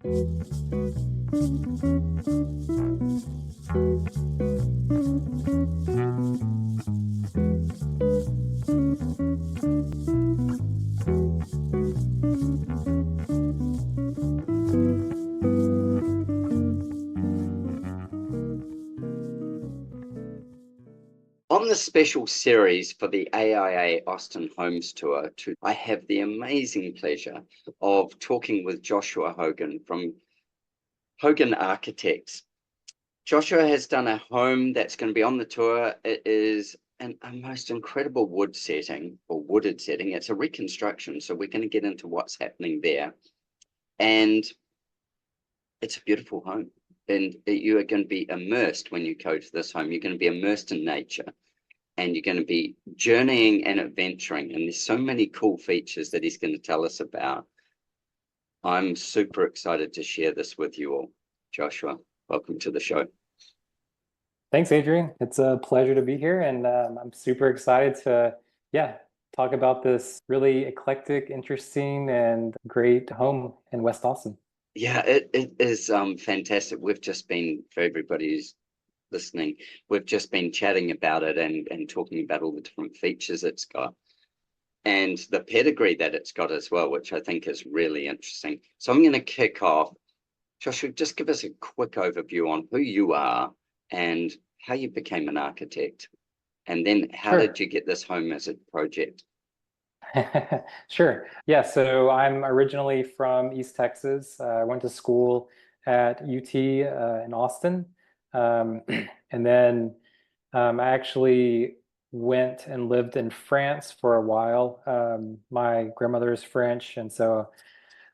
On the special series for the AIA Austin Homes Tour, I have the amazing pleasure of talking with Joshua Hogan from Hogan Architects. Joshua has done a home that's going to be on the tour. It is a most incredible wood setting, or wooded setting. It's a reconstruction, so we're going to get into what's happening there. And it's a beautiful home. And you are going to be immersed when you go to this home. You're going to be immersed in nature, and you're going to be journeying and adventuring. And there's so many cool features that he's going to tell us about. I'm super excited to share this with you all. Joshua, welcome to the show. Thanks, Adrian. It's a pleasure to be here, and I'm super excited to, talk about this really eclectic, interesting, and great home in West Austin. Yeah, it is fantastic. We've just been, for everybody who's listening, we've just been chatting about it and talking about all the different features it's got and the pedigree that it's got as well, which I think is really interesting. So I'm going to kick off. Joshua, just give us a quick overview on who you are and how you became an architect, and then how did you get this home as a project? Sure. Yeah, so I'm originally from East Texas. I went to school at UT in Austin. And then I actually went and lived in France for a while. My grandmother is French, and so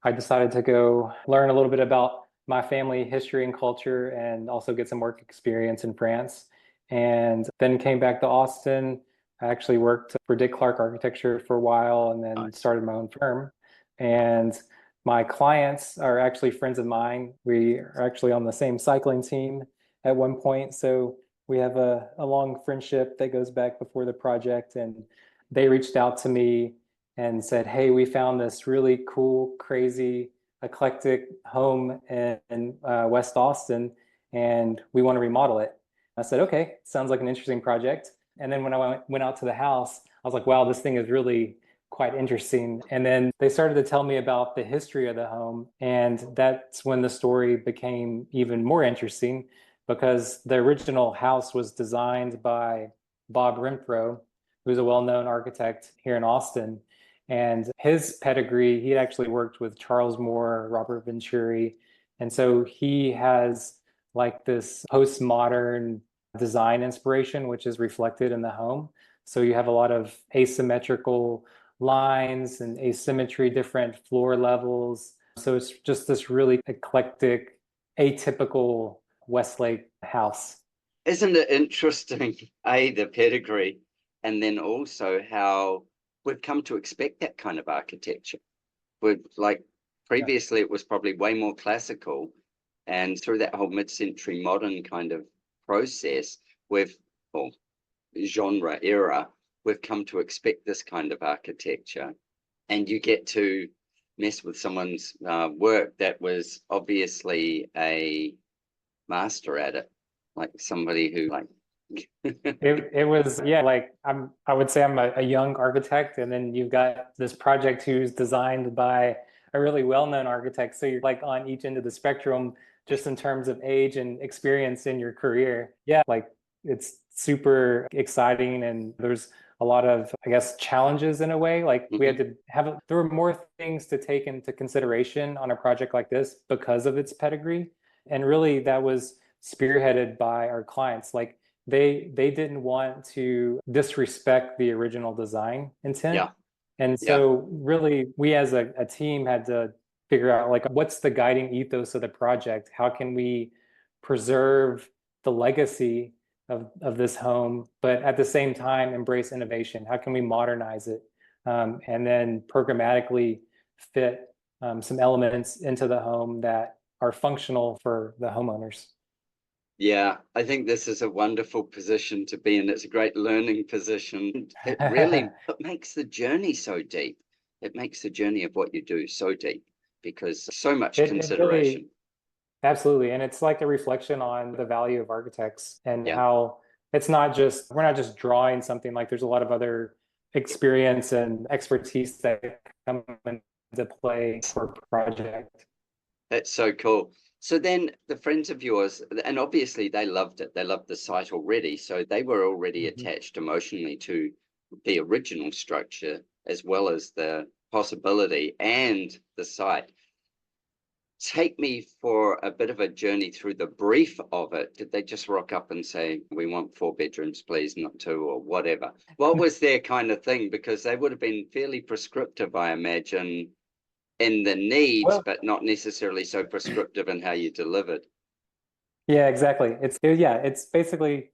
I decided to go learn a little bit about my family history and culture and also get some work experience in France. And then came back to Austin. I actually worked for Dick Clark Architecture for a while and then started my own firm. And my clients are actually friends of mine. We are actually on the same cycling team at one point. So we have a long friendship that goes back before the project. And they reached out to me and said, hey, we found this really cool, crazy, eclectic home in West Austin, and we want to remodel it. I said, okay, sounds like an interesting project. And then when I went out to the house, I was like, wow, this thing is really quite interesting. And then they started to tell me about the history of the home. And that's when the story became even more interesting, because the original house was designed by Bob Renfro, who's a well-known architect here in Austin. And his pedigree, he actually worked with Charles Moore, Robert Venturi. And so he has like this postmodern design inspiration, which is reflected in the home. So you have a lot of asymmetrical lines and asymmetry, different floor levels. So it's just this really eclectic, atypical Westlake house. Isn't it interesting, the pedigree, and then also how we've come to expect that kind of architecture. Previously it was probably way more classical, and through that whole mid-century modern kind of process, genre era, we've come to expect this kind of architecture. And you get to mess with someone's work that was obviously a master at it, like somebody who it was, I would say I'm a young architect, and then you've got this project who's designed by a really well-known architect. So you're like on each end of the spectrum, just in terms of age and experience in your career. Yeah, like it's super exciting, and there's a lot of, I guess, challenges in a way. Like we had to there were more things to take into consideration on a project like this because of its pedigree. And really that was spearheaded by our clients. Like they didn't want to disrespect the original design intent. Yeah. And so really we as a team had to figure out like, what's the guiding ethos of the project? How can we preserve the legacy of this home, but at the same time embrace innovation? How can we modernize it? And then programmatically fit some elements into the home that are functional for the homeowners. Yeah, I think this is a wonderful position to be in. It's a great learning position. It makes the journey so deep. It makes the journey of what you do so deep. because so much It really, consideration. absolutely. And it's like a reflection on the value of architects and Yeah. how it's not just, we're not just drawing something, like there's a lot of other experience and expertise that come into play for a project. That's so cool. So then the friends of yours, and obviously they loved it, they loved the site already. So they were already Mhm. attached emotionally to the original structure as well as the possibility and the site. Take me for a bit of a journey through the brief of it. Did they just rock up and say, we want 4 bedrooms, please, not 2, or whatever? What was their kind of thing? Because they would have been fairly prescriptive, I imagine, in the needs, Well, but not necessarily so prescriptive in how you delivered. yeah, exactly. It's basically,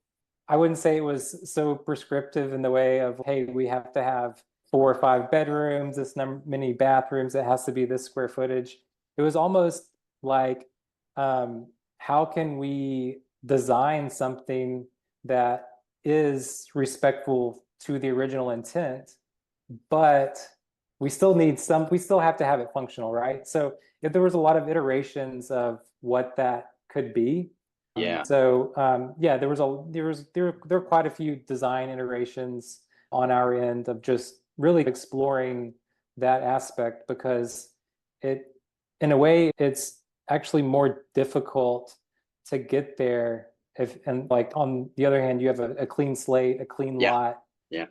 I wouldn't say it was so prescriptive in the way of, hey, we have to have 4 or 5 bedrooms, this number, many bathrooms, it has to be this square footage. It was almost like, how can we design something that is respectful to the original intent, but we still have to have it functional, right? So if there was a lot of iterations of what that could be. Yeah. Yeah, there were quite a few design iterations on our end of just really exploring that aspect because it, in a way, it's actually more difficult to get there if, and like on the other hand, you have a clean slate, a clean Yeah. lot. Yeah.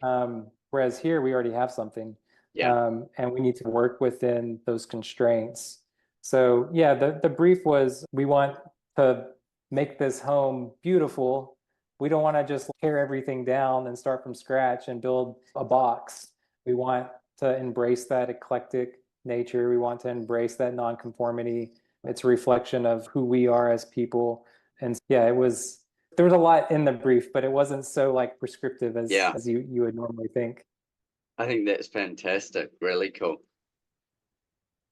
Whereas here we already have something, Yeah. and we need to work within those constraints. So yeah, the brief was we want to make this home beautiful. We don't want to just tear everything down and start from scratch and build a box. We want to embrace that eclectic nature. We want to embrace that nonconformity. It's a reflection of who we are as people. And yeah, there was a lot in the brief, but it wasn't so like prescriptive Yeah. as you would normally think. I think that's fantastic. Really cool.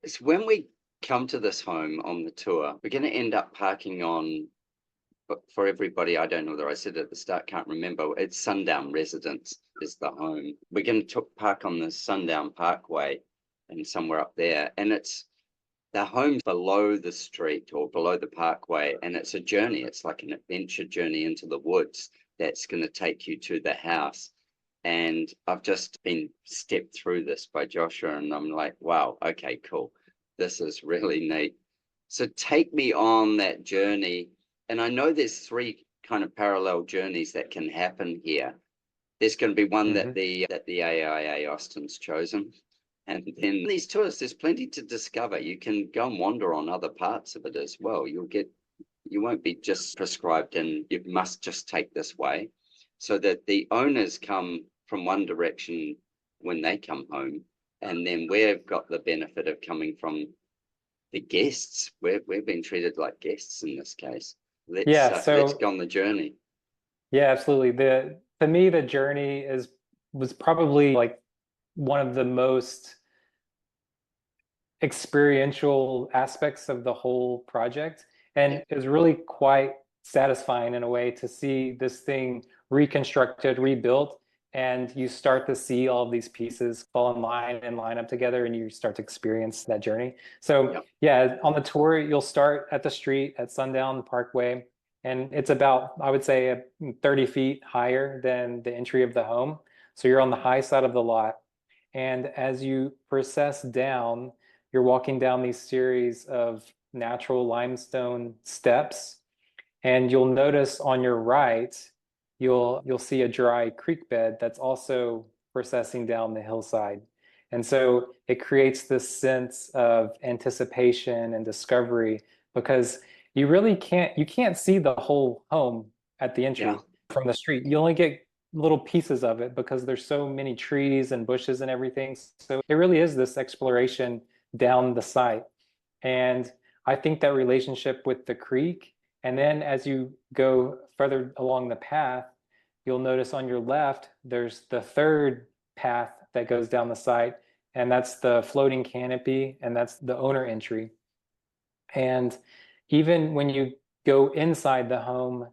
It's when we come to this home on the tour, we're going to end up parking on, but for everybody, I don't know whether I said it at the start, can't remember. It's Sundown Residence is the home. We're going to park on the Sundown Parkway and somewhere up there. And it's the home's below the street or below the parkway. And it's a journey. It's like an adventure journey into the woods that's going to take you to the house. And I've just been stepped through this by Joshua, and I'm like, wow, okay, cool. This is really neat. So take me on that journey. And I know there's 3 kind of parallel journeys that can happen here. There's going to be one that Mhm. the AIA Austin's chosen. And then these tours, there's plenty to discover. You can go and wander on other parts of it as well. You won't be just prescribed and you must just take this way. So that the owners come from one direction when they come home. And then we've got the benefit of coming from the guests. We've been treated like guests in this case. Yeah, Let's so go on the journey. yeah, absolutely. To me, the journey is was probably like one of the most experiential aspects of the whole project. Yeah, And it was really quite satisfying in a way to see this thing reconstructed, rebuilt, and you start to see all of these pieces fall in line and line up together, and you start to experience that journey. So, yeah, yeah, on the tour, you'll start at the street at Sundown Parkway, and it's about, I would say, 30 feet higher than the entry of the home. So you're on the high side of the lot. And as you process down, you're walking down these series of natural limestone steps, and you'll notice on your right, you'll see a dry creek bed that's also processing down the hillside. And so it creates this sense of anticipation and discovery because you can't see the whole home at the yeah, entry from the street. You only get little pieces of it because there's so many trees and bushes and everything. So it really is this exploration down the site. And I think that relationship with the creek, and then as you go further along the path, you'll notice on your left, there's the third path that goes down the site, and that's the floating canopy, and that's the owner entry. And even when you go inside the home,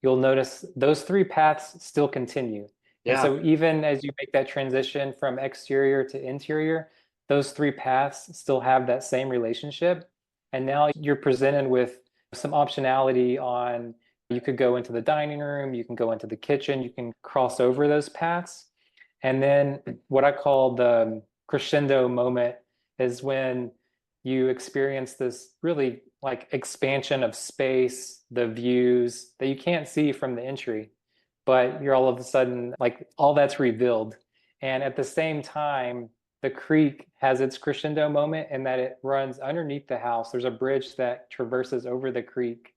you'll notice those 3 paths still continue. And yeah, so even as you make that transition from exterior to interior, those three paths still have that same relationship. And now you're presented with some optionality on you could go into the dining room, you can go into the kitchen, you can cross over those paths. And then what I call the crescendo moment is when you experience this really like expansion of space, the views that you can't see from the entry, but you're all of a sudden like all that's revealed. And at the same time, the creek has its crescendo moment in that it runs underneath the house. There's a bridge that traverses over the creek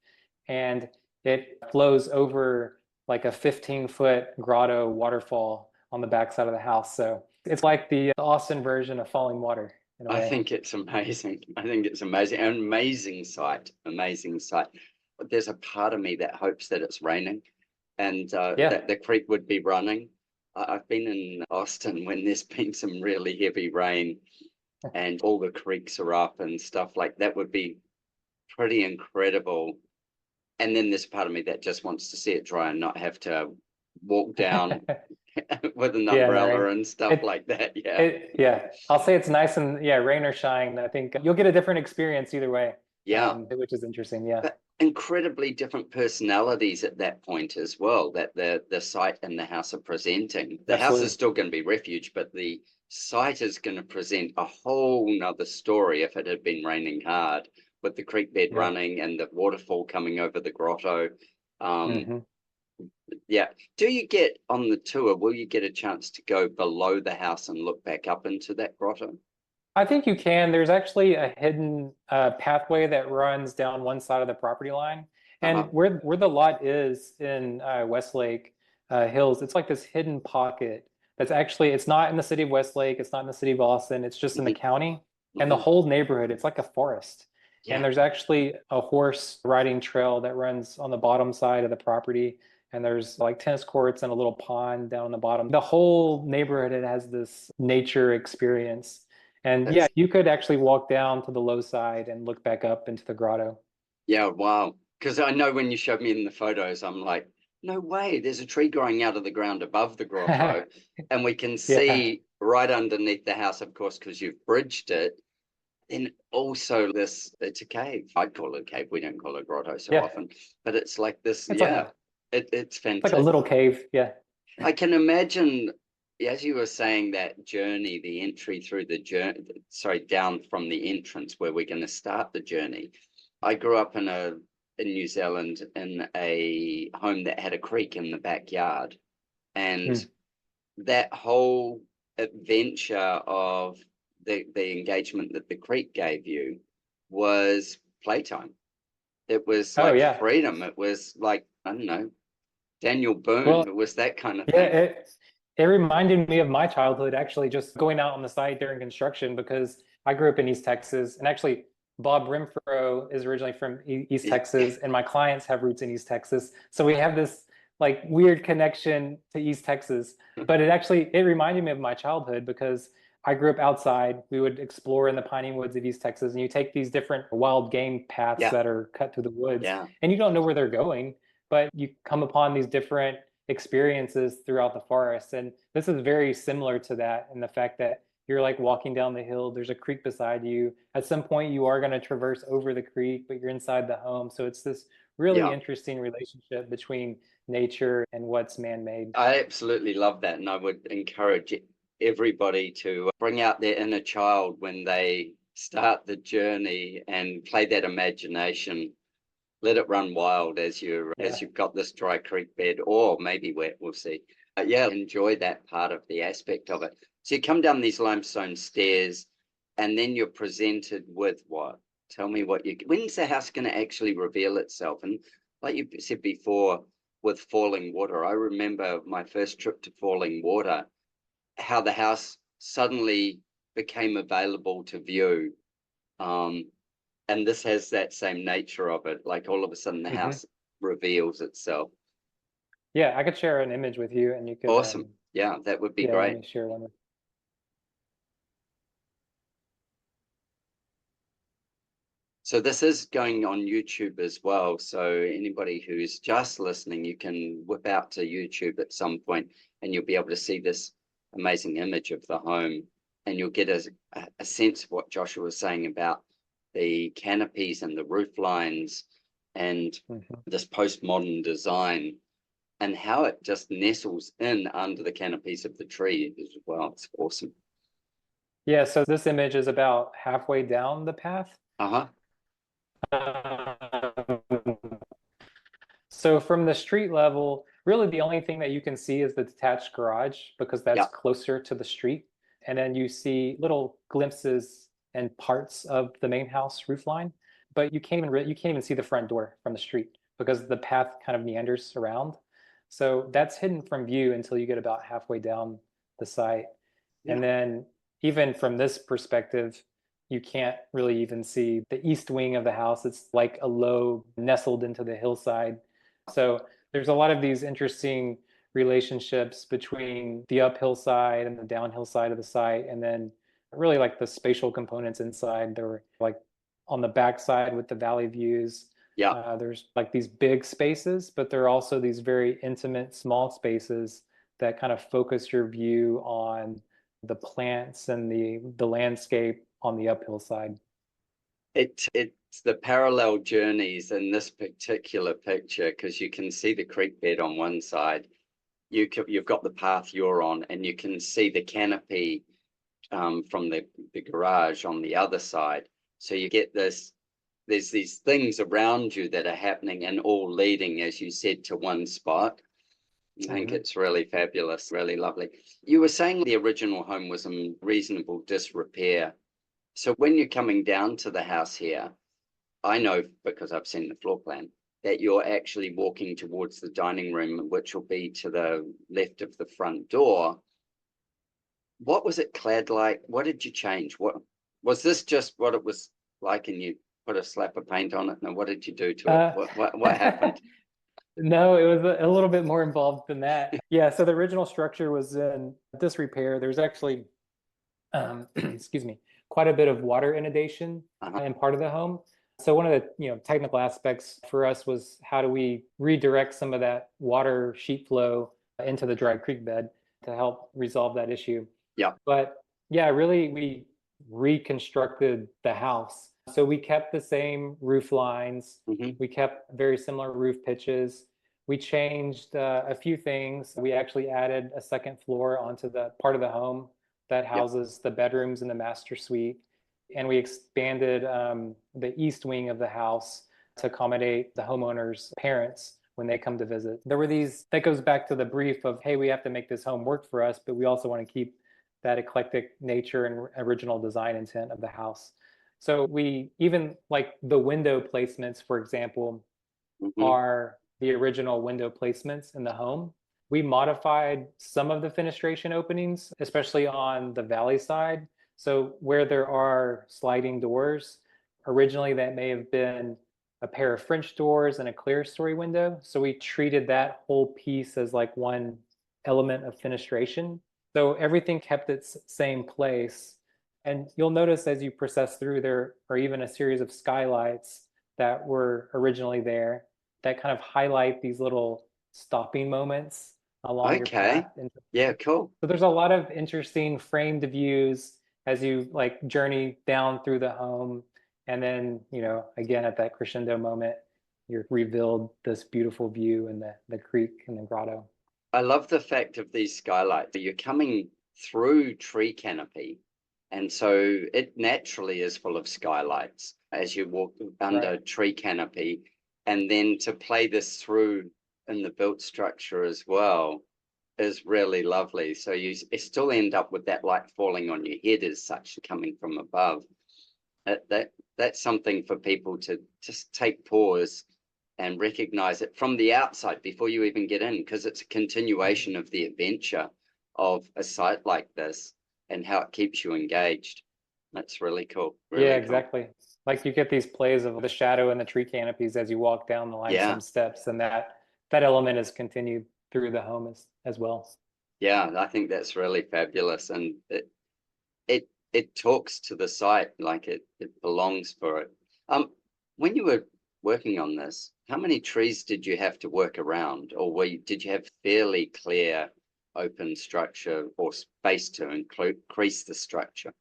and it flows over like a 15-foot grotto waterfall on the backside of the house. So it's like the Austin version of falling water in a I way. think it's amazing. I think it's amazing. An amazing sight. Amazing sight. But there's a part of me that hopes that it's raining and Yeah. that the creek would be running. I've been in Austin when there's been some really heavy rain and all the creeks are up and stuff like that would be pretty incredible. And then there's a part of me that just wants to see it dry and not have to walk down with an Yeah, in the umbrella rain. and stuff It like that. Yeah. yeah. I'll say it's nice and yeah, rain or shine. I think you'll get a different experience either way, Yeah. which is interesting. Yeah, But incredibly different personalities at that point as well, that the site and the house are presenting. The house is absolutely. still going to be refuge, but the site is going to present a whole nother story if it had been raining hard, with the creek bed Yeah. running and the waterfall coming over the grotto. Um, Hmm. yeah. Do you get on the tour, will you get a chance to go below the house and look back up into that grotto? I think you can. There's actually a hidden pathway that runs down one side of the property line. Uh-huh. And where the lot is in Westlake Hills, it's like this hidden pocket that's actually, it's not in the city of Westlake, it's not in the city of Austin, it's just in the Hmm. county. And the Hmm. whole neighborhood, it's like a forest. And Yeah. there's actually a horse riding trail that runs on the bottom side of the property. And there's like tennis courts and a little pond down on the bottom. The whole neighborhood, it has this nature experience. And yeah, That's you could actually walk down to the low side and look back up into the grotto. Yeah, wow. Because I know when you showed me in the photos, I'm like, no way, there's a tree growing out of the ground above the grotto. And we can Yeah, see right underneath the house, of course, because you've bridged it. Then also this, it's a cave. I'd call it a cave. We don't call it a grotto so yeah. often. But it's like this, It's like yeah, it's it's like a little fantastic. cave. Yeah. I can imagine, as you were saying, that journey, the entry through the journey, sorry, down from the entrance where we're going to start the journey. I grew up in New Zealand in a home that had a creek in the backyard, and Hmm. that whole adventure of the engagement that the creek gave you was playtime. It was Oh like yeah. freedom. It was like, I don't know, Daniel Boone. Well, It was that kind of yeah, thing. it reminded me of my childhood actually just going out on the site during construction because I grew up in East Texas and actually Bob Renfro is originally from East Yeah. Texas and my clients have roots in East Texas. So we have this like weird connection to East Texas, but it reminded me of my childhood because I grew up outside. We would explore in the piney woods of East Texas and you take these different wild game paths Yeah. that are cut through the woods Yeah. and you don't know where they're going, but you come upon these different experiences throughout the forest. And this is very similar to that in the fact that you're like walking down the hill, there's a creek beside you. At some point, you are going to traverse over the creek, but you're inside the home. So it's this really Yeah. interesting relationship between nature and what's man-made. I absolutely love that. And I would encourage everybody to bring out their inner child when they start the journey and play that imagination. Let it run wild as Yeah. you've got this dry creek bed or maybe wet, we'll see. Yeah, enjoy that part of the aspect of it. So you come down these limestone stairs and then you're presented with what? Tell me what you, when's the house going to actually reveal itself? And like you said before, with falling water, I remember my first trip to falling water, how the house suddenly became available to view. Um, and this has that same nature of it. Like all of a sudden the Hmm. house reveals itself. Yeah, I could share an image with you and you could, Awesome. Yeah, that would be yeah, let great. me share one. So this is going on YouTube as well. So anybody who's just listening, you can whip out to YouTube at some point and you'll be able to see this amazing image of the home. and you'll get a sense of what Joshua was saying about the canopies and the roof lines and this postmodern design and how it just nestles in under the canopies of the tree as well. It's awesome. Yeah, so this image is about halfway down the path. Uh-huh. So from the street level, really the only thing that you can see is the detached garage because that's closer to the street. And then you see little glimpses and parts of the main house roof line, but you can't even see the front door from the street because the path kind of meanders around. So that's hidden from view until you get about halfway down the site. Yeah. And then even from this perspective, you can't really even see the east wing of the house. It's like a low nestled into the hillside. So there's a lot of these interesting relationships between the uphill side and the downhill side of the site, and then really like the spatial components inside. They're like on the back side with the valley views. Yeah. There's like these big spaces, but there are also these very intimate small spaces that kind of focus your view on the plants and the landscape on the uphill side. It's the parallel journeys in this particular picture because you can see the creek bed on one side. You've got the path you're on, and you can see the canopy from the garage on the other side. So you get this, there's these things around you that are happening and all leading, as you said, to one spot. I think it's really fabulous, really lovely. You were saying the original home was in reasonable disrepair. So when you're coming down to the house here, I know because I've seen the floor plan that you're actually walking towards the dining room, which will be to the left of the front door. What was it clad like? What did you change? What was this just what it was like and you put a slap of paint on it? No, what did you do to it? What happened? No, it was a little bit more involved than that. Yeah, so the original structure was in disrepair. There's actually, excuse me, quite a bit of water inundation in part of the home. So one of the technical aspects for us was how do we redirect some of that water sheet flow into the dry creek bed to help resolve that issue. Yeah. But yeah, really we reconstructed the house. So we kept the same roof lines. We kept very similar roof pitches. We changed a few things. We actually added a second floor onto the part of the home that houses the bedrooms and the master suite. And we expanded the east wing of the house to accommodate the homeowner's parents when they come to visit. There were these, that goes back to the brief of, hey, we have to make this home work for us, but we also want to keep that eclectic nature and original design intent of the house. So we even like the window placements, for example, are the original window placements in the home. We modified some of the fenestration openings, especially on the valley side. So where there are sliding doors, originally that may have been a pair of French doors and a clerestory window. So we treated that whole piece as like one element of fenestration. So everything kept its same place. And you'll notice as you process through, there are even a series of skylights that were originally there that kind of highlight these little stopping moments along your path. Yeah, cool. So there's a lot of interesting framed views as you like journey down through the home. And then, again, at that crescendo moment, you're revealed this beautiful view in the creek and the grotto. I love the fact of these skylights. You're coming through tree canopy, and so it naturally is full of skylights as you walk under tree canopy. And then to play this through in the built structure as well is really lovely. So you still end up with that light falling on your head as such coming from above. That's something for people to just take pause and recognize it from the outside before you even get in, because it's a continuation of the adventure of a site like this and how it keeps you engaged. That's really cool. Really yeah, exactly. Cool. Like you get these plays of the shadow and the tree canopies as you walk down the limestone steps, and that element is continued through the home as well. Yeah, I think that's really fabulous, and it talks to the site like it belongs for it. When you were working on this, how many trees did you have to work around, or did you have fairly clear open structure or space to increase the structure?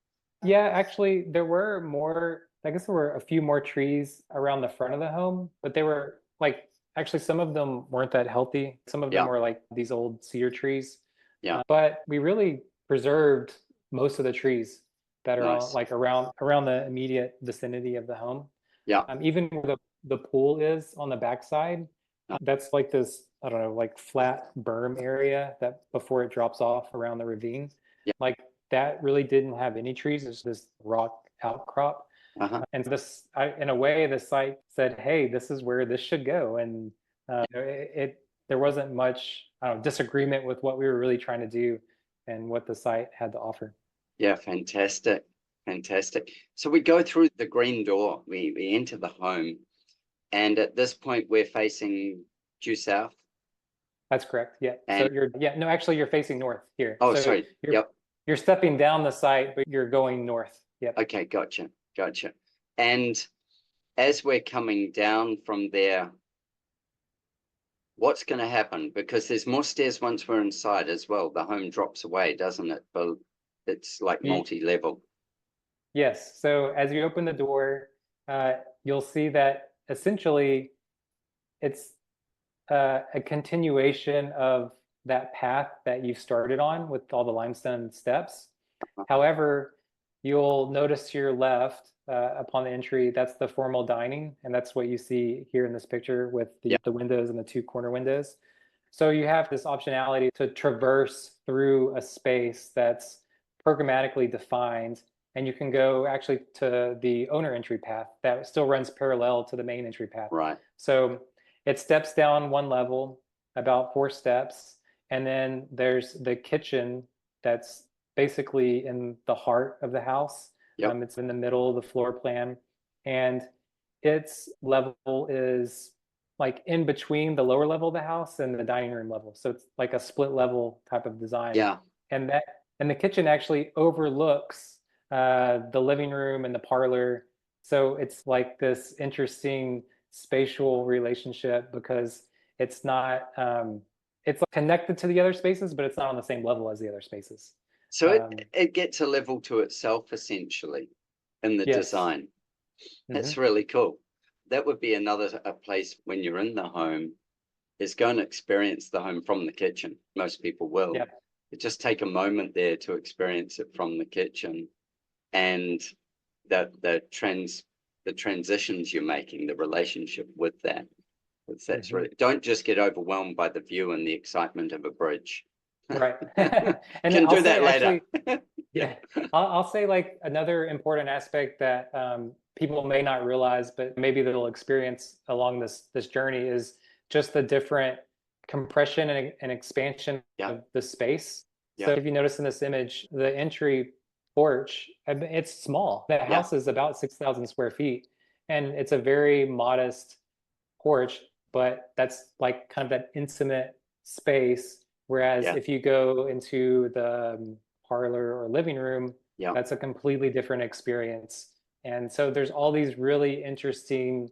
Yeah, actually, I guess there were a few more trees around the front of the home, but they were like, actually, some of them weren't that healthy. Some of them Yeah, were like these old cedar trees. yeah, But we really preserved most of the trees that are nice. like around the immediate vicinity of the home. Yeah, Even where the pool is on the backside, yeah, that's like this, I don't know, like flat berm area that before it drops off around the ravine. yeah. Like that really didn't have any trees. It's this rock outcrop. Uh-huh. And in a way, the site said, "Hey, this is where this should go." And there wasn't much, I don't know, disagreement with what we were really trying to do and what the site had to offer. Yeah, fantastic. Fantastic. So we go through the green door, we enter the home, and at this point we're facing due south. That's correct. Yeah. So And no, actually, you're facing north here. oh, So sorry. Yep. you're stepping down the site, but you're going north. Yep. Okay, gotcha. Gotcha. And as we're coming down from there, what's going to happen? Because there's more stairs once we're inside as well. The home drops away, doesn't it? But it's like multi-level. Yes. So as you open the door, you'll see that essentially it's a continuation of that path that you started on with all the limestone steps. However, you'll notice to your left upon the entry, that's the formal dining, and that's what you see here in this picture with Yeah, the windows and the two corner windows. So you have this optionality to traverse through a space that's programmatically defined, and you can go actually to the owner entry path that still runs parallel to the main entry path. right. So it steps down one level, about 4 steps, and then there's the kitchen that's basically in the heart of the house. Yep. It's in the middle of the floor plan, and its level is like in between the lower level of the house and the dining room level. So it's like a split level type of design. Yeah. And the kitchen actually overlooks the living room and the parlor. So it's like this interesting spatial relationship because it's not it's connected to the other spaces, but it's not on the same level as the other spaces. So Um, it gets a level to itself essentially in the yes. design. That's Hmm. really cool. That would be a place when you're in the home is go and experience the home from the kitchen. Most people will. Yeah. But just take a moment there to experience it from the kitchen and the transitions you're making, the relationship with that. That's Hmm. really, don't just get overwhelmed by the view and the excitement of a bridge. Right. And Can I'll do say that later. actually, yeah, I'll say like another important aspect that people may not realize, but maybe they'll experience along this journey is just the different compression and expansion Yeah, of the space. So yeah, if you notice in this image, the entry porch, it's small. The yeah, house is about 6,000 square feet, and it's a very modest porch, but that's like kind of that intimate space. Whereas yeah, if you go into the parlor or living room, yeah. that's a completely different experience. And so there's all these really interesting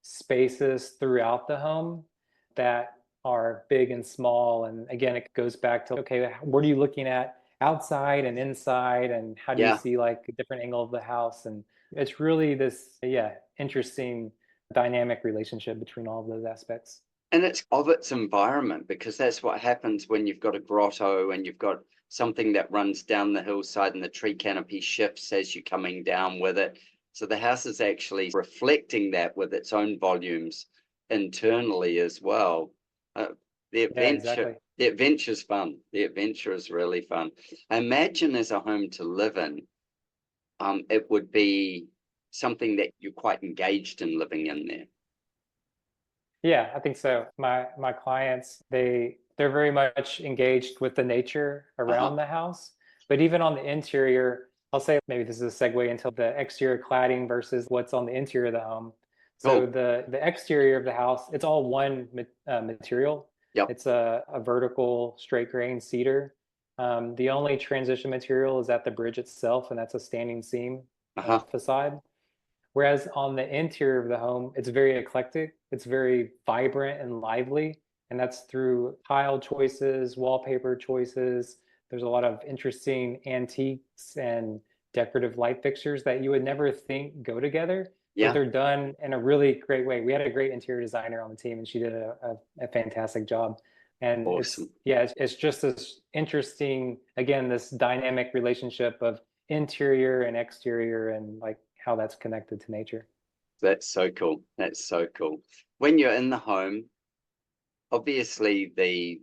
spaces throughout the home that are big and small. And again, it goes back to, okay, what are you looking at outside and inside? And how do you Yeah. see like a different angle of the house? And it's really this, yeah, interesting dynamic relationship between all of those aspects. And it's of its environment because that's what happens when you've got a grotto and you've got something that runs down the hillside and the tree canopy shifts as you're coming down with it. So the house is actually reflecting that with its own volumes internally as well. Uh, Yeah, exactly. the adventure's fun. The adventure is really fun. I imagine as a home to live in, it would be something that you're quite engaged in living in there. Yeah, I think so. My clients, they're very much engaged with the nature Uh-huh. around the house. But even on the interior, I'll say maybe this is a segue into the exterior cladding versus what's on the interior of the home. So Cool. the exterior of the house, it's all one material. Yep. It's a vertical straight grain cedar. The only transition material is at the bridge itself, and that's a standing seam Uh-huh. facade. Whereas on the interior of the home, it's very eclectic, it's very vibrant and lively. And that's through tile choices, wallpaper choices. There's a lot of interesting antiques and decorative light fixtures that you would never think go together, but Yeah. they're done in a really great way. We had a great interior designer on the team, and she did a fantastic job. And Awesome. it's just this interesting, again, this dynamic relationship of interior and exterior and like how that's connected to nature. That's so cool. That's so cool. When you're in the home, obviously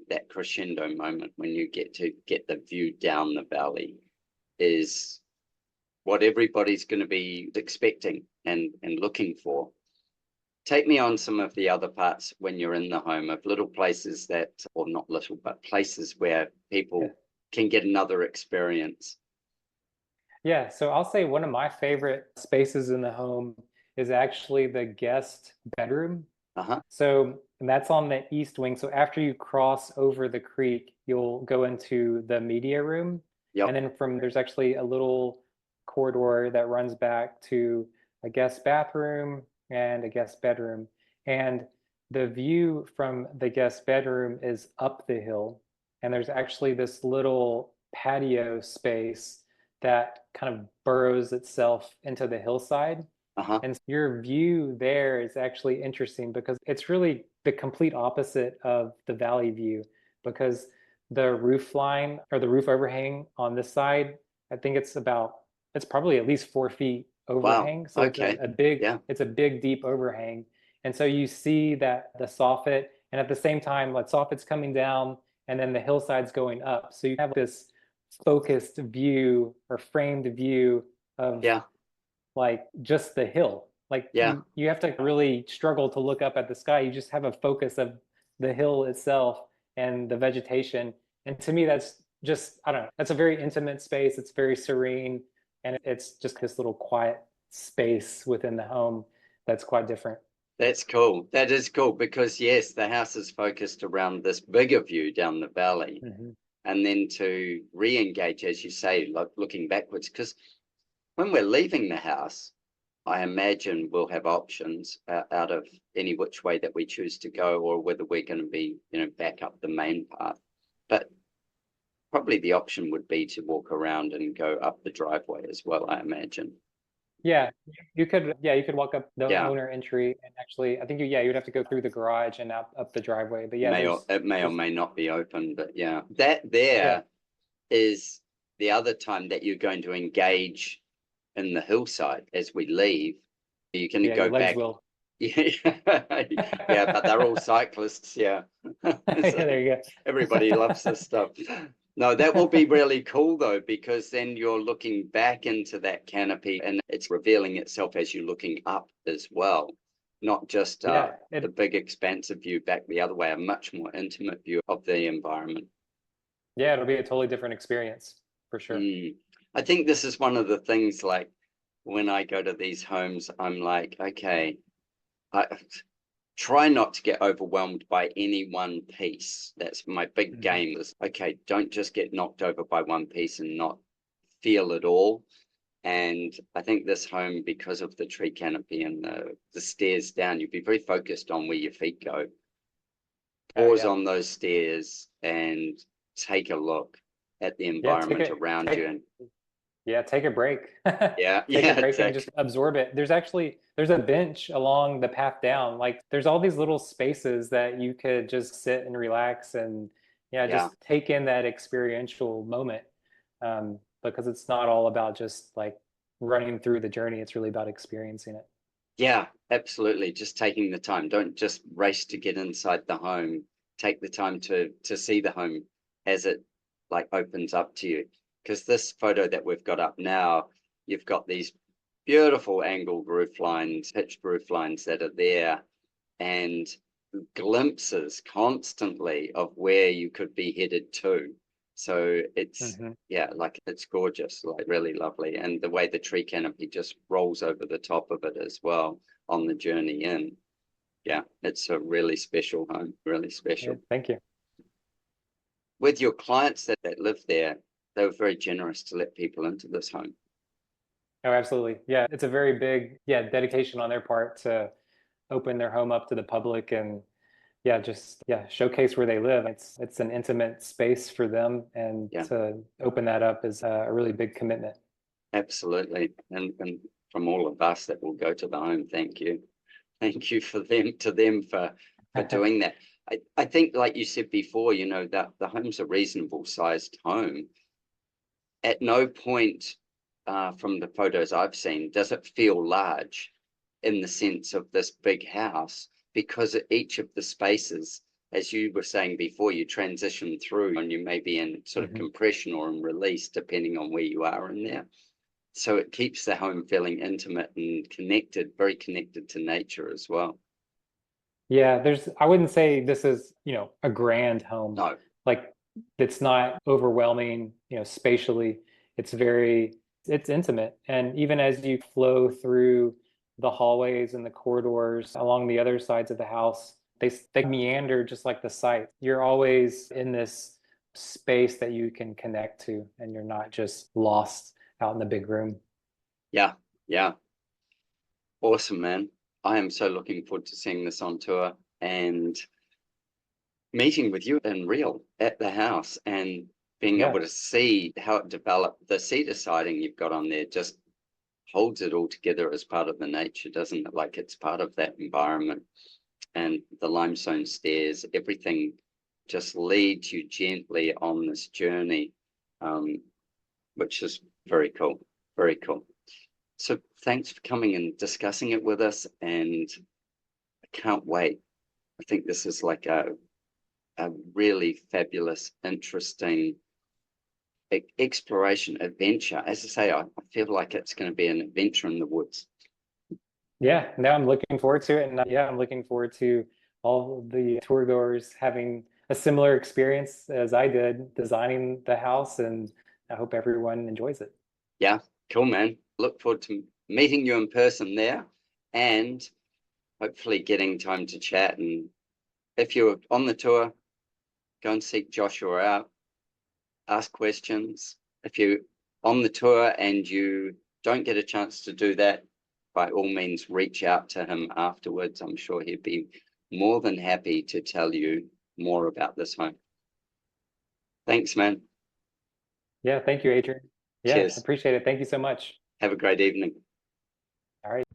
that crescendo moment when you get to get the view down the valley is what everybody's going to be expecting and looking for. Take me on some of the other parts when you're in the home of little places that, or not little, but places where people Yeah. can get another experience. Yeah, so I'll say one of my favorite spaces in the home is actually the guest bedroom. Uh-huh. So that's on the east wing. So after you cross over the creek, you'll go into the media room. Yep. And then there's actually a little corridor that runs back to a guest bathroom and a guest bedroom. And the view from the guest bedroom is up the hill. And there's actually this little patio space that kind of burrows itself into the hillside. Uh-huh. And your view there is actually interesting because it's really the complete opposite of the valley view, because the roof line or the roof overhang on this side, I think it's probably at least 4 feet Wow. overhang. So Okay. Yeah. it's a big, deep overhang. And so you see that the soffit, and at the same time, like soffit's coming down and then the hillside's going up. So you have this focused view or framed view of Yeah. like just the hill. Like Yeah. you have to really struggle to look up at the sky. You just have a focus of the hill itself and the vegetation. And to me, that's just, I don't know, that's a very intimate space. It's very serene. And it's just this little quiet space within the home that's quite different. That's cool. That is cool because yes, the house is focused around this bigger view down the valley. Mm-hmm. And then to re-engage, as you say, like looking backwards, because when we're leaving the house, I imagine we'll have options out of any which way that we choose to go, or whether we're going to be, back up the main path. But probably the option would be to walk around and go up the driveway as well, I imagine. Yeah, you could walk up the Yeah, owner entry and actually, I think you'd have to go through the garage and up the driveway. But yeah, it may or there's, may not be open, but yeah, that yeah, there is the other time that you're going to engage in the hillside as we leave. You're going to yeah, your go legs back. will. Yeah, yeah, but they're all cyclists. Yeah, so There you everybody go. loves this stuff. No, that will be really cool though, because then you're looking back into that canopy and it's revealing itself as you're looking up as well, not just Yeah, the big expansive view back the other way, a much more intimate view of the environment. yeah, it'll be a totally different experience for sure. Mm. I think this is one of the things, like when I go to these homes, I'm like, okay, I try not to get overwhelmed by any one piece. That's my big Mhm. game is, okay, don't just get knocked over by one piece and not feel it all. And I think this home, because of the tree canopy and the stairs down, you'd be very focused on where your feet go. Oh Pause yeah. on those stairs and take a look at the Yeah, environment around you. And take a break. yeah, Take a yeah, break and just exactly. absorb it. There's a bench along the path down. Like there's all these little spaces that you could just sit and relax and yeah, Yeah. just take in that experiential moment. Because it's not all about just like running through the journey. It's really about experiencing it. Yeah, absolutely. Just taking the time. Don't just race to get inside the home. Take the time to see the home as it like opens up to you. Because this photo that we've got up now, you've got these beautiful angled roof lines, pitched roof lines that are there, and glimpses constantly of where you could be headed to. So it's, Hmm. yeah, like it's gorgeous, like really lovely. And the way the tree canopy just rolls over the top of it as well on the journey in. Yeah, it's a really special home, really Yeah, special. thank you. With your clients that live there, they were very generous to let people into this home. Oh, absolutely. Yeah, it's a very big, dedication on their part to open their home up to the public. And just showcase where they live. It's an intimate space for them, and Yeah, to open that up is a really big commitment. absolutely. And from all of us that will go to the home, thank you. Thank you for them for doing that. I think, like you said before, you know, that the home's a reasonable sized home. At no point from the photos I've seen does it feel large in the sense of this big house, because each of the spaces, as you were saying before, you transition through and you may be in sort of compression or in release depending on where you are in there. So it keeps the home feeling intimate and connected, very connected to nature as well. Yeah, I wouldn't say this is, a grand home. No, Like, it's not overwhelming, spatially. It's intimate. And even as you flow through the hallways and the corridors along the other sides of the house, they meander just like the site. You're always in this space that you can connect to, and you're not just lost out in the big room. yeah, yeah. Awesome, man. I am so looking forward to seeing this on tour and meeting with you in real at the house and being Yeah. able to see how it developed. The cedar siding you've got on there just holds it all together as part of the nature, doesn't it? Like it's part of that environment. And the limestone stairs, everything just leads you gently on this journey, which is very cool. Very cool. So thanks for coming and discussing it with us. And I can't wait. I think this is like a really fabulous, interesting exploration, adventure. As I say, I feel like it's going to be an adventure in the woods. Yeah, now I'm looking forward to it. And I'm looking forward to all of the tour goers having a similar experience as I did designing the house. And I hope everyone enjoys it. Yeah, cool, man. Look forward to meeting you in person there and hopefully getting time to chat. And if you're on the tour, go and seek Joshua out, ask questions. If you're on the tour and you don't get a chance to do that, by all means, reach out to him afterwards. I'm sure he'd be more than happy to tell you more about this home. Thanks, man. Yeah, thank you, Adrian. Yeah, Cheers. appreciate it. Thank you so much. Have a great evening. All right.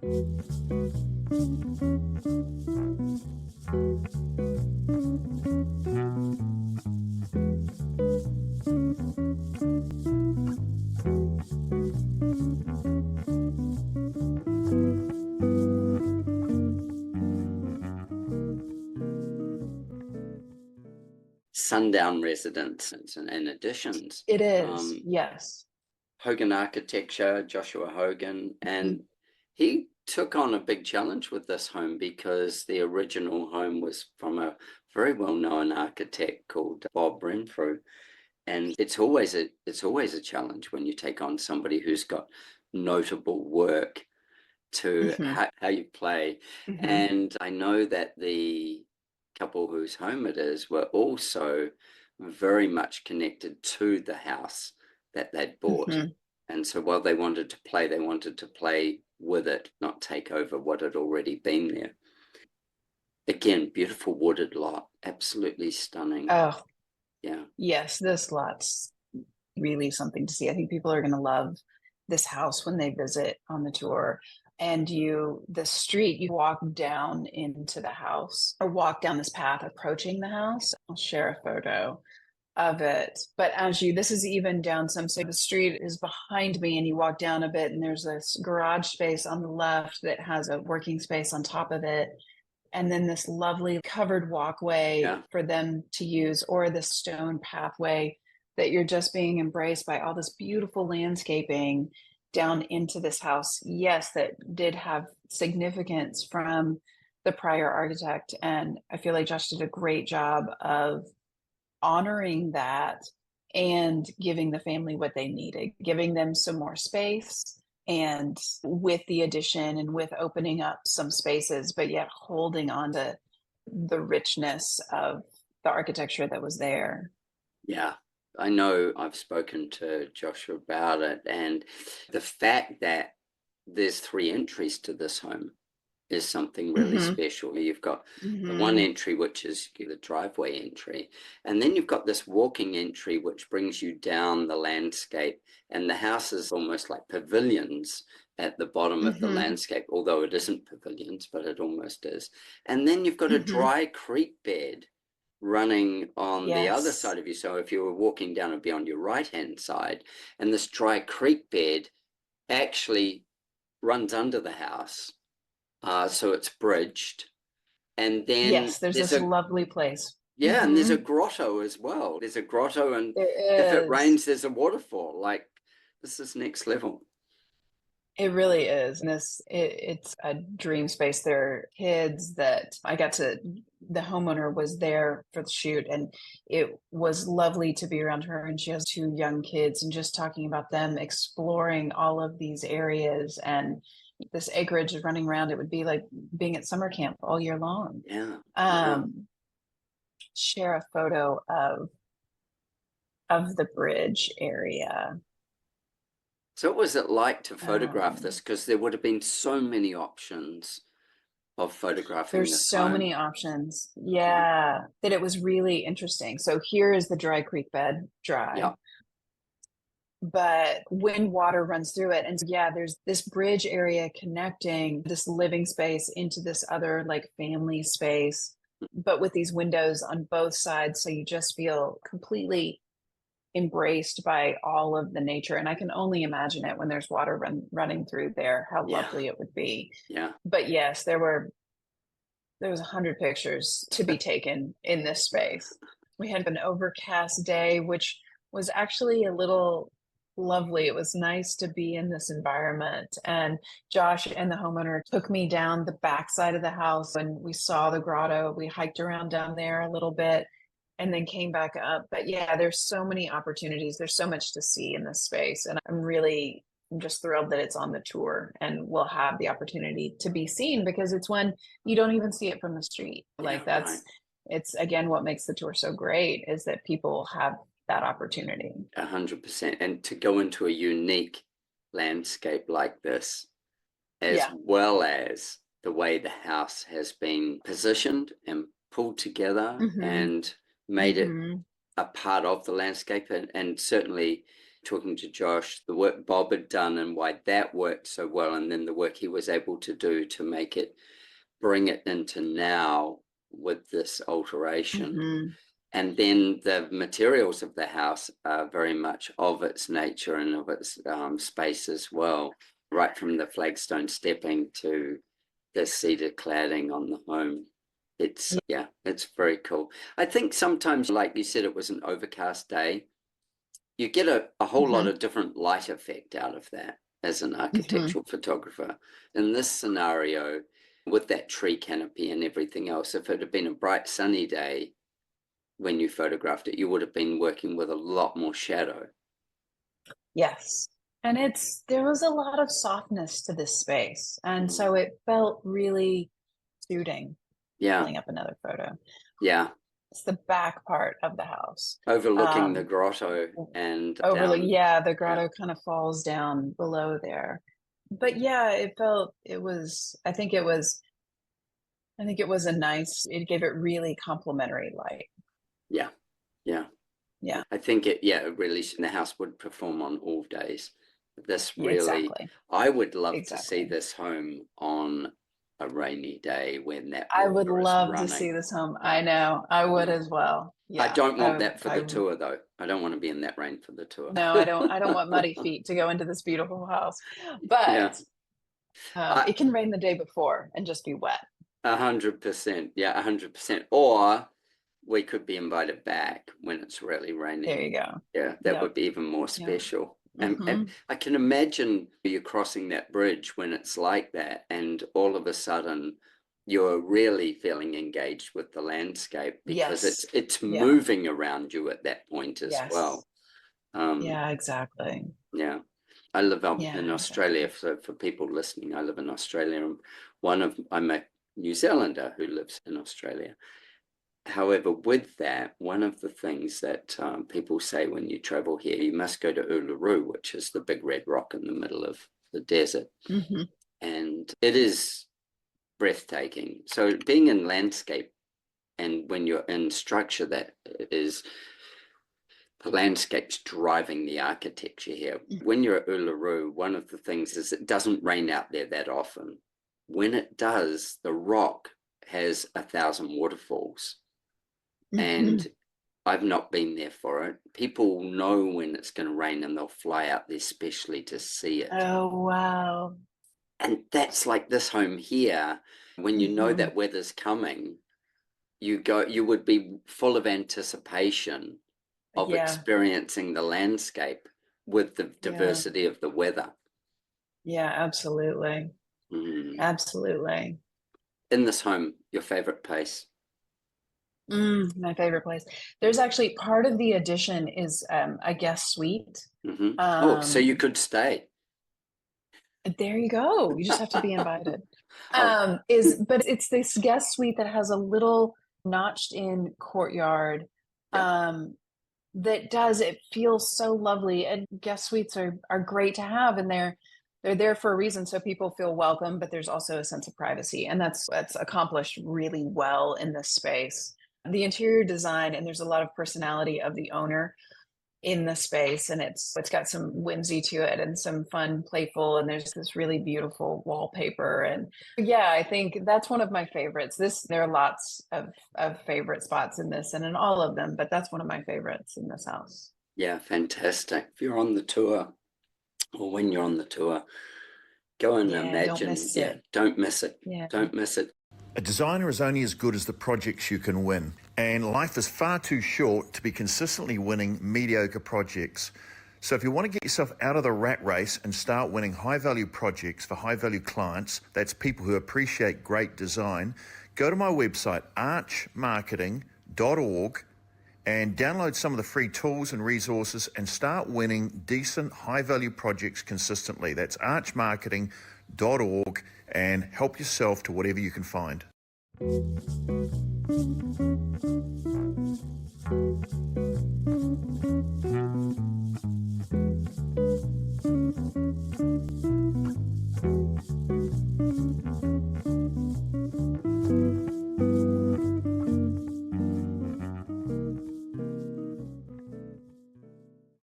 Sundown residence and additions. It is, yes. Hogan architecture, Joshua Hogan, and he took on a big challenge with this home because the original home was from a very well-known architect called Bob Renfro. And it's always a challenge when you take on somebody who's got notable work to how you play. And I know that the couple whose home it is were also very much connected to the house that they'd bought. And so while they wanted to play with it, not take over what had already been there. Again, beautiful wooded lot, absolutely stunning. Oh, yeah. Yes, this lot's really something to see. I think people are going to love this house when they visit on the tour. And the street, you walk down into the house or walk down this path approaching the house. I'll share a photo of it. But this is even down so the street is behind me and you walk down a bit and there's this garage space on the left that has a working space on top of it. And then this lovely covered walkway for them to use, or the stone pathway that you're just being embraced by all this beautiful landscaping down into this house. Yes, that did have significance from the prior architect. And I feel like Josh did a great job of honoring that and giving the family what they needed, giving them some more space, and with the addition and with opening up some spaces, but yet holding on to the richness of the architecture that was there. Yeah, I know I've spoken to Joshua about it, and the fact that there's 3 entries to this home is something really special. You've got the one entry, which is the driveway entry, and then you've got this walking entry, which brings you down the landscape, and the house is almost like pavilions at the bottom of the landscape, although it isn't pavilions, but it almost is. And then you've got a dry creek bed running on the other side of you. So if you were walking down, it'd be on your right-hand side, and this dry creek bed actually runs under the house. So it's bridged. And then there's this lovely place. Yeah, and there's a grotto as well. There's a grotto, and if it rains, there's a waterfall. Like, this is next level. It really is. And it's a dream space. There are kids that the homeowner was there for the shoot, and it was lovely to be around her. And she has 2 young kids, and just talking about them exploring all of these areas and this acreage running around. It would be like being at summer camp all year long. Share a photo of the bridge area. So what was it like to photograph this? Because there would have been so many options of photographing this There's so many options. Yeah, that it was really interesting. So here is the dry creek bed, dry. But when water runs through it, and there's this bridge area connecting this living space into this other like family space, but with these windows on both sides. So you just feel completely embraced by all of the nature. And I can only imagine it when there's water running through there, how lovely it would be. But yes, there was 100 pictures to be taken in this space. We had an overcast day, which was actually a little lovely. It was nice to be in this environment. And Josh and the homeowner took me down the backside of the house, and we saw the grotto. We hiked around down there a little bit and then came back up. But there's so many opportunities. There's so much to see in this space. And I'm just thrilled that it's on the tour and will have the opportunity to be seen, because it's when you don't even see it from the street. It's again, what makes the tour so great is that people have that opportunity. 100%. And to go into a unique landscape like this, as well as the way the house has been positioned and pulled together and made it a part of the landscape. And certainly talking to Josh, the work Bob had done and why that worked so well, and then the work he was able to do to make it, bring it into now with this alteration. And then the materials of the house are very much of its nature and of its space as well, right from the flagstone stepping to the cedar cladding on the home. It's very cool. I think sometimes, like you said, it was an overcast day. You get a whole lot of different light effect out of that as an architectural photographer. In this scenario, with that tree canopy and everything else, if it had been a bright sunny day when you photographed it, you would have been working with a lot more shadow. Yes. And there was a lot of softness to this space. And so it felt really soothing. Pulling up another photo. It's the back part of the house. Overlooking the grotto and the grotto kind of falls down below there. But I think it was it gave it really complimentary light. I think it really, the house would perform on all days. This really, I would love to see this home on a rainy day when that I would love running. To see this home. I know, I would as well. I don't want that for the tour, though. I don't want to be in that rain for the tour. No, I don't want muddy feet to go into this beautiful house. But it can rain the day before and just be wet. 100%. 100%. Or we could be invited back when it's really raining. There you go. Yeah, that would be even more special. And I can imagine you crossing that bridge when it's like that, and all of a sudden you're really feeling engaged with the landscape, because it's moving around you at that point as well. Exactly. I live in Australia. So for people listening, I live in Australia, and I'm a New Zealander who lives in Australia. However, with that, one of the things that people say when you travel here, you must go to Uluru, which is the big red rock in the middle of the desert. And it is breathtaking. So being in landscape, and when you're in structure, that is, the landscape's driving the architecture here. When you're at Uluru, one of the things is it doesn't rain out there that often. When it does, the rock has 1,000 waterfalls. And I've not been there for it. People know when it's going to rain and they'll fly out there specially to see it. Oh, wow. And that's like this home here. When you know that weather's coming, you would be full of anticipation of experiencing the landscape with the diversity of the weather. Yeah, absolutely. Absolutely. In this home, your favorite place? My favorite place. There's actually part of the addition is a guest suite. So you could stay. There you go. You just have to be invited. But it's this guest suite that has a little notched in courtyard. It feels so lovely, and guest suites are great to have, and they're there for a reason, so people feel welcome, but there's also a sense of privacy, and that's accomplished really well in this space. The interior design, and there's a lot of personality of the owner in the space, and it's got some whimsy to it and some fun, playful, and there's this really beautiful wallpaper. And yeah, I think that's one of my favorites. There are lots of favorite spots in this and in all of them, but that's one of my favorites in this house. Yeah, fantastic. If you're on the tour, or when you're on the tour, go and imagine. Don't miss it. Don't miss it. A designer is only as good as the projects you can win, and life is far too short to be consistently winning mediocre projects. So if you want to get yourself out of the rat race and start winning high-value projects for high-value clients, that's people who appreciate great design, go to my website, archmarketing.org, and download some of the free tools and resources and start winning decent, high-value projects consistently. That's archmarketing.org, and help yourself to whatever you can find.